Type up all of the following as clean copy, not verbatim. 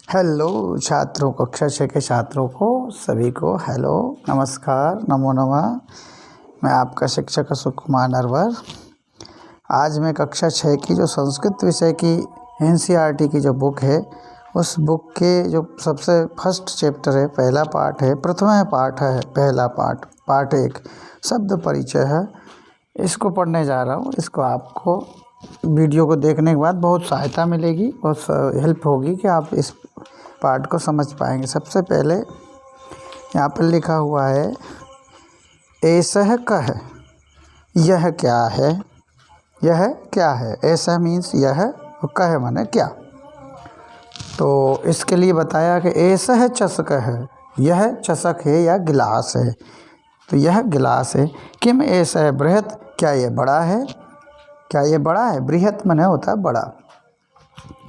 Hello छात्रों, कक्षा 6 के छात्रों को सभी को हेलो, नमस्कार, नमो नमः। मैं आपका शिक्षक अशोक कुमार नरवर। आज मैं कक्षा 6 की जो संस्कृत विषय की एनसीईआरटी की जो बुक है, उस बुक के जो सबसे फर्स्ट चैप्टर है, पहला पाठ है, प्रथम पाठ है, पहला पाठ 1 शब्द परिचय है, इसको पढ़ने जा रहा हूँ। इसको आपको वीडियो को देखने के बाद बहुत सहायता मिलेगी, बहुत हेल्प होगी कि आप इस पाठ को समझ पाएंगे। सबसे पहले यहाँ पर लिखा हुआ है ऐसह कह। यह क्या है? यह क्या है? ऐसा मीन्स यह, और कह माने क्या। तो इसके लिए बताया कि ऐसह चषक है, यह चषक है या गिलास है। तो यह गिलास है। किम ऐसा है बृहत, क्या ये बड़ा है? क्या ये बड़ा है? बृहत माने होता है बड़ा,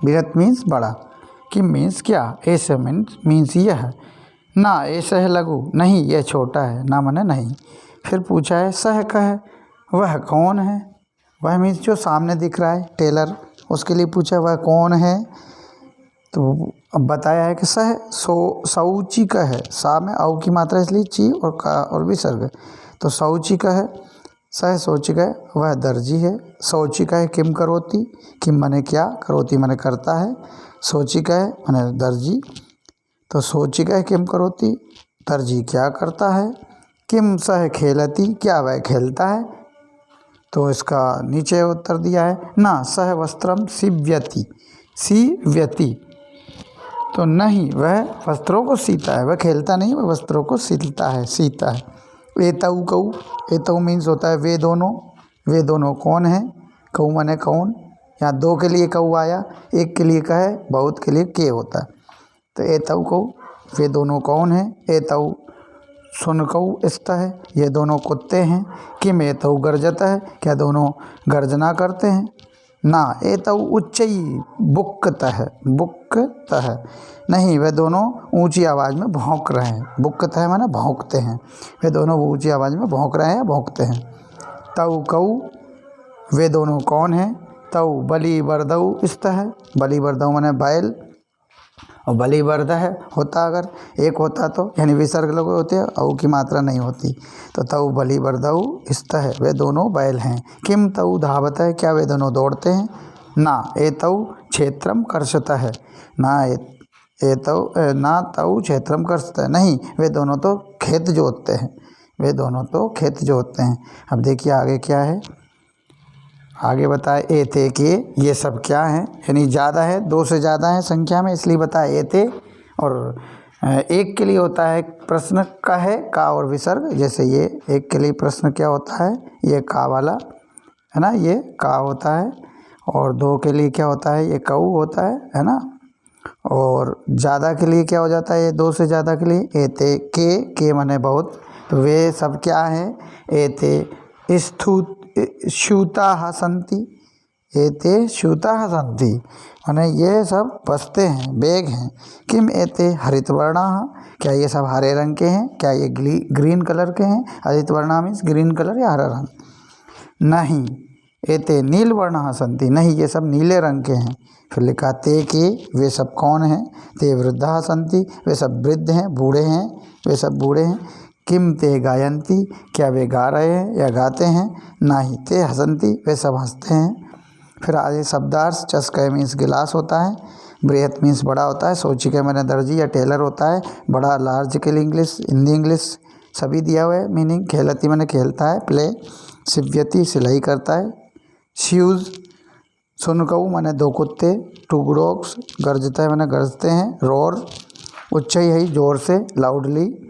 बृहत मीन्स बड़ा, किम मीन्स क्या, ऐसे मीन्स यह। ना ऐसा है लघु, नहीं यह छोटा है, ना माने नहीं। फिर पूछा है सह कह, वह कौन है? वह मीन्स जो सामने दिख रहा है, टेलर, उसके लिए पूछा वह कौन है। तो अब बताया है कि सह शौची का है, सा में औ की मात्रा इसलिए ची और का और विसर्ग। तो शौची का है, सह शौचिक है, वह दर्जी है। शौचिक है किम करोती, किम मने क्या, करोती मने करता है, शौचिक है मने दर्जी। तो शौचिक है किम करोती, दर्जी क्या करता है। किम सह खेलती, क्या वह खेलता है। तो इसका नीचे उत्तर दिया है ना सह वस्त्रम सीव्यति। तो नहीं वह वस्त्रों को सीता है, वह खेलता नहीं, वह वस्त्रों को सीता है। एतऊ कऊ, एतऊ मीन्स होता है वे दोनों कौन है। कऊ माने कौन, यहाँ दो के लिए कऊ आया, एक के लिए कहे, बहुत के लिए के होता है। तो एतऊ कऊ, वे दोनों कौन है। एतऊ सुनकऊ स्त है, ये दोनों कुत्ते हैं। किम एतऊ गर्जत है, क्या दोनों गर्जना करते हैं। ना एतऊ उच्चई बुक्कतः, नहीं वे दोनों ऊंची आवाज़ में भौंक रहे हैं। बुक्कतः माने भौंकते हैं, वे दोनों ऊंची आवाज़ में भौंक रहे हैं या भौंकते हैं। तऊ कऊ, वे दोनों कौन हैं। तऊ बलि बरदऊ स्तः, बलि बरदऊ माने बैल, और बलि वर्ध है होता अगर एक होता तो, यानी विसर्ग लोग होते हैं, औ की मात्रा नहीं होती। तो तऊ बलि वर्धऊ स्त है, वे दोनों बैल हैं। किम तऊ धावत है, क्या वे दोनों दौड़ते हैं। ना एतऊ क्षेत्रम कर्षत है, ना तऊ क्षेत्रम कर्षत है, नहीं वे दोनों तो खेत जोतते हैं, वे दोनों तो खेत जोतते हैं। अब देखिए आगे क्या है, आगे बताए एते के, ये सब क्या हैं, यानी ज़्यादा है, दो से ज़्यादा है संख्या में, इसलिए बताए एते। और एक के लिए होता है प्रश्न का है, का और विसर्ग। जैसे ये एक के लिए प्रश्न क्या होता है, ये का वाला है ना, ये का होता है। और दो के लिए क्या होता है, ये कऊ होता है ना। और ज़्यादा के लिए क्या हो जाता है, ये दो से ज़्यादा के लिए एते के माने बहुत। तो वे सब क्या हैं, एते श्यूता सन्ति, एते श्यूता सन्ति माने ये सब बसते हैं, बैग हैं। किम एते हरितवर्णा, क्या ये सब हरे रंग के हैं, क्या ये ग्रीन कलर के हैं। हरितवर्णा मीन्स ग्रीन कलर या हरा रंग। नहीं एते नीलवर्णा सन्ति, नहीं ये सब नीले रंग के हैं। फिर लिखा ते के, वे सब कौन हैं। ते वृद्धा सन्ति, वे सब वृद्ध हैं, बूढ़े हैं, वे सब बूढ़े हैं। किम ते गायन्ति, क्या वे गा रहे हैं या गाते हैं। नाही ते हसन्ति, वे सब हंसते हैं। फिर आगे शब्दार्थ, चषक मीन्स गिलास होता है, बृहत मीन्स बड़ा होता है, शौचिक मैंने दर्जी या टेलर होता है, बड़ा लार्ज के लिए इंग्लिश, हिंदी इंग्लिश सभी दिया हुआ है मीनिंग। खेलती मैंने खेलता है, प्ले। सिव्यति सिलाई करता है। श्यूज सुनकऊ माने दो कुत्ते। टू डॉग्स गरजता है मैंने गरजते हैं। रोर उच्चई है जोर से, लाउडली।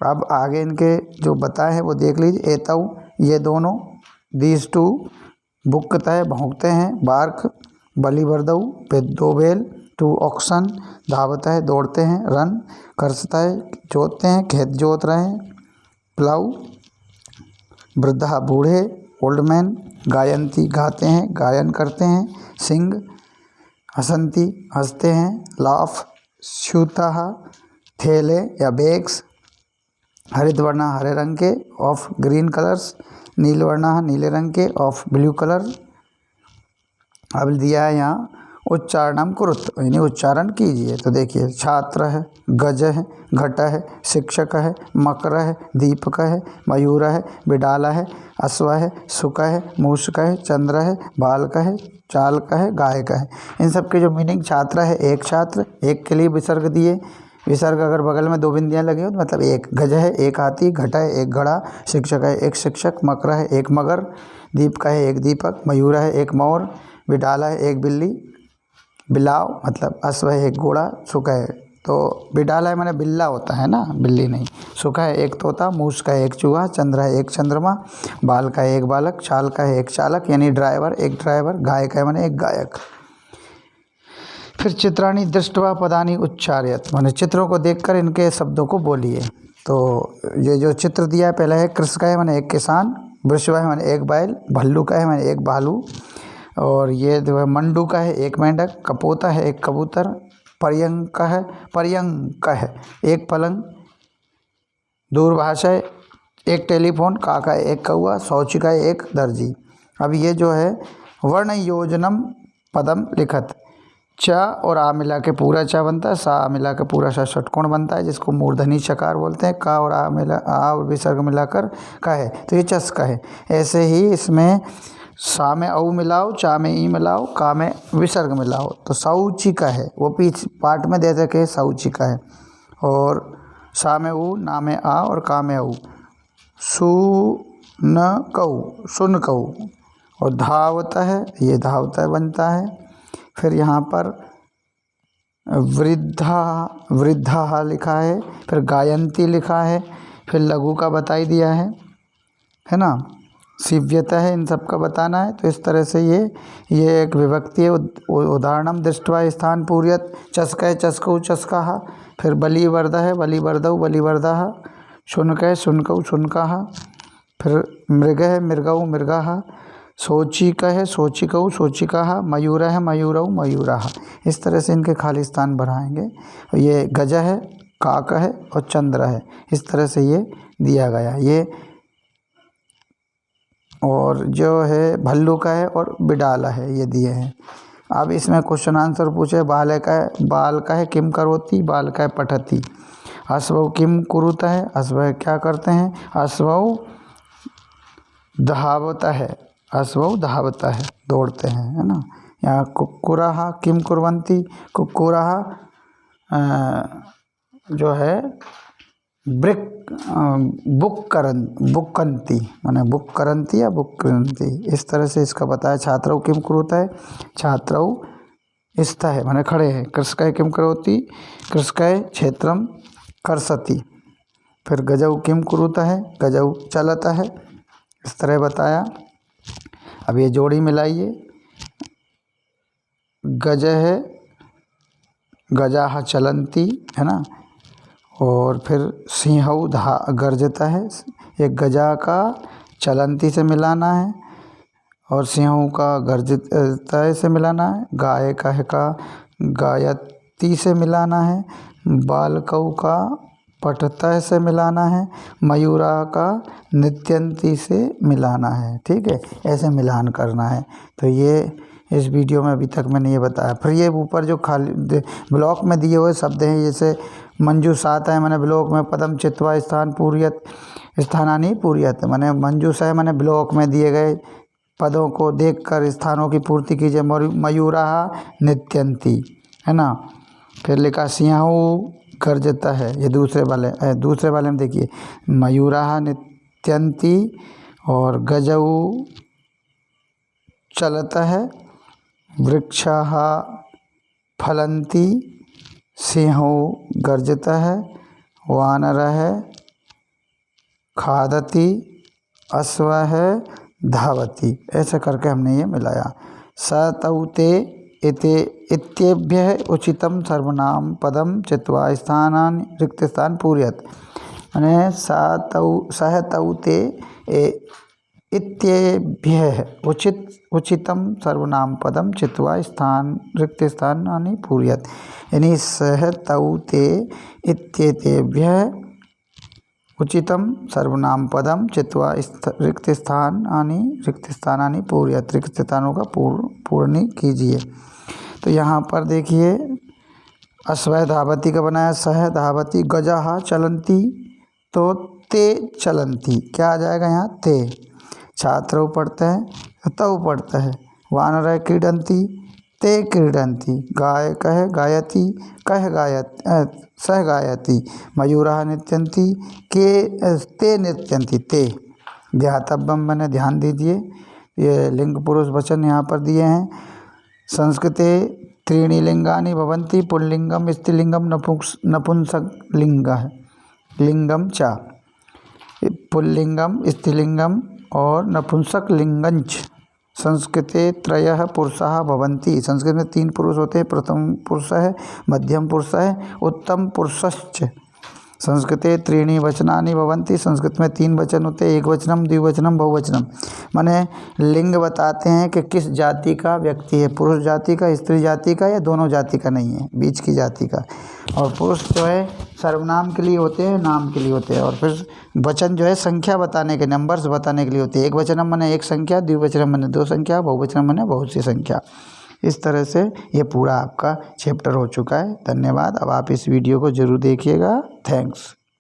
अब आगे इनके जो बताए हैं वो देख लीजिए। एतऊ, ये दोनों। दीज टू बुक्कता है भौंकते हैं। बार्क बलि वर्दऊ पे दो बैल। टू ऑक्सन धावता है दौड़ते हैं। रन करसता है जोतते हैं, खेत जोत रहे हैं। प्लाऊ वृद्धा बूढ़े, ओल्ड मैन। गायंती गाते हैं, गायन करते हैं। सिंग हसंती हंसते हैं। लाफ श्यूता थैले या बैग्स। हरितवर्णा हरे रंग के, ऑफ ग्रीन कलर्स। नीलवर्णा नीले रंग के, ऑफ ब्लू कलर। अब दिया है यहाँ उच्चारणम कुरुत, यानी उच्चारण कीजिए। तो देखिए छात्र है, गज है, घट है, शिक्षक है, मकर है, दीपक है, मयूर है, बिडाला है, अश्व है, सुक है, मूषक है, चंद्र है, बालक है, चालक है, गायक है। इन सब के जो मीनिंग, छात्र है एक छात्र, एक के लिए विसर्ग दिए, विसर्ग अगर बगल में 2 बिंदियाँ लगी हो तो मतलब एक। गज है एक हाथी, घट है एक घड़ा, शिक्षक है एक शिक्षक, मकर है एक मगर, दीपक है एक दीपक, मयूर है एक मोर, बिडाला है एक बिल्ली, बिलाव मतलब अश्व है एक घोड़ा, सुक है, तो बिडाला है माने बिल्ला होता है ना, बिल्ली नहीं। सुक है एक तोता, मूस का है एक चूहा, चंद्र है एक चंद्रमा, बाल का है एक बालक, चाल का है एक चालक यानी ड्राइवर एक ड्राइवर, गायक है माने एक गायक। फिर चित्राणी दृष्टवा पदानी उच्चार्यत, माने चित्रों को देखकर इनके शब्दों को बोलिए। तो ये जो चित्र दिया है, पहला है कृषक है माने एक किसान, वृषभ है माने एक बैल, भल्लू का है माने एक भालू, और ये जो है मंडू का है एक मेंढक, कपोता है एक कबूतर, पर्यंक है एक पलंग, दूरभाष है एक टेलीफोन, काका है एक कौआ, शौचिका है एक दर्जी। अब ये जो है वर्ण योजनम पदम लिखत, च और आ मिला के पूरा चा बनता है, सा मिला के पूरा सा षटकोण बनता है जिसको मूर्धनी चकार बोलते हैं, का और आ और विसर्ग मिलाकर का है, तो ये चस का है। ऐसे ही इसमें सा में औ मिलाओ, चा में ई मिलाओ, का में विसर्ग मिलाओ, तो सौची का है, वो पीछ पाठ में दे सके सौची का है, और सा में ऊ, ना में आ और का में औ, सुन कऊ, और धावता है, ये धावता बनता है। फिर यहाँ पर वृद्धा लिखा है, फिर गायंती लिखा है, फिर लघु का बताई दिया है ना, शिव्यता है, इन सब का बताना है। तो इस तरह से ये एक विभक्ति है। उदाहरणम दृष्ट्वा स्थान पूर्यत, चस्क है चस्कऊ चस्काहा, फिर बलिवर्द है बलिवर्दऊ बलिवर्दाहा, शुनक है शुनकऊ शुनकाहा, फिर मृग है मृगऊ मृगाहा, सोचिक है सोचिकऊ सोचिकाहा, मयूर है मयूरऊ मयूराहा। इस तरह से इनके खाली स्थान बढ़ाएंगे। ये गज है, काक है और चंद्र है, इस तरह से ये दिया गया ये। और जो है भल्लू का है और बिडाला है, ये दिए हैं। अब इसमें क्वेश्चन आंसर पूछे, बाल का है किम करोती, बाल का है पठती, अश्वऊ किम कुरुता है, अश्व क्या करते हैं, अश्वऊ धावता है, अश्वऊ धावता है दौड़ते हैं, है ना। यहाँ कुक्कुराहा किम कुर्वन्ति, कुक्कुराहा जो है बुक्कन्ति माने बुक करंती या बुक करंती, इस तरह से इसका बताया। छात्रऊ किम कुरुता है, छात्रऊ स्थ है माने खड़े हैं, कृषक किम करोती, कृषक क्षेत्रम कर्षति, फिर गजऊ किम कुरुता है, गजऊ चलता है, इस तरह बताया। अब ये जोड़ी मिलाइए, गज है गजाह चलंती, है ना, और फिर सिंहऊ गर्जता है, एक गजा का चलंती से मिलाना है और सिंहऊ का गर्जता से मिलाना है, गाय का है का गायती से मिलाना है, बालकऊ का पठता से मिलाना है, मयूरा का नित्यंती से मिलाना है। ठीक है, ऐसे मिलान करना है। तो ये इस वीडियो में अभी तक मैंने ये बताया। फिर ये ऊपर जो खाली ब्लॉक में दिए हुए शब्द हैं, जैसे मंजूषात है मैंने ब्लॉक में, पदम चित्वा स्थान पूर्यत स्थानानी पूर्यत, मैंने मंजूषा है मैंने ब्लॉक में दिए गए पदों को देखकर स्थानों की पूर्ति कीजिए, मयूरा नित्यंती, है ना। फिर लिखा सिंहऊ गर्जता है, ये दूसरे वाले में देखिए, मयूरा नित्यंती और गजऊ चलता है, वृक्षाः फलंती, सिंहऊ गर्जता है, वानर है खादती, अश्व है धावती। ऐसे करके हमने ये मिलाया। सतौते इते इत्येभ्यः उचितं सर्वनाम पदम चित्वा स्थानानि रिक्त स्थान पूर्यत, माने सहतौते इत्येभ्यः उचितं सर्वनाम पदम चित्वा स्थान रिक्त स्थानानि पूर्यत, यानी सहतौते इत्येतेभ्यः उचितं सर्वनाम पदम चित्वा रिक्त स्थानानि पूर्यत, रिक्त स्थानों का पूर्ण कीजिए। तो यहाँ पर देखिए अश्वः धावती का बनाया सह धावती, गजाः चलन्ति तो ते चलन्ति, क्या आ जाएगा यहाँ ते। छात्रौ पढ़ते हैं तौ पढ़ता है। वानरः क्रीडन्ति ते क्रीडन्ति। गायक है गायति कह गायत सह गायति। मयूरः नृत्यन्ति ते नृत्यन्ति ते। ध्यातव्यम मैंने ध्यान दीजिए, ये लिंग पुरुष वचन यहाँ पर दिए हैं। संस्कृते त्रीणि लिंगानि भवन्ति पुल्लिंगम स्त्रीलिंगम नपुंसकलिंगः लिंगम च। पुल्लिंगम स्त्रीलिंगम और नपुंसकलिंगञ्च। संस्कृते त्रयः पुरुषाः भवन्ति, संस्कृत में 3 पुरुष होते हैं, प्रथम पुरुष है, मध्यम पुरुष है, उत्तम पुरुषश्च। संस्कृते त्रीणि वचनानि भवन्ति, संस्कृत में 3 वचन होते हैं, एकवचनम द्विवचनम बहुवचनम। माने लिंग बताते हैं कि किस जाति का व्यक्ति है, पुरुष जाति का, स्त्री जाति का या दोनों जाति का नहीं है, बीच की जाति का। और पुरुष जो है सर्वनाम के लिए होते हैं, नाम के लिए होते हैं। और फिर वचन जो है संख्या बताने के, नंबर्स बताने के लिए होते हैं। एक वचनम माने 1 संख्या, द्विवचनम माने 2 संख्या, बहुवचनम माने बहुत सी संख्या। इस तरह से ये पूरा आपका चैप्टर हो चुका है। धन्यवाद। अब आप इस वीडियो को ज़रूर देखिएगा। थैंक्स।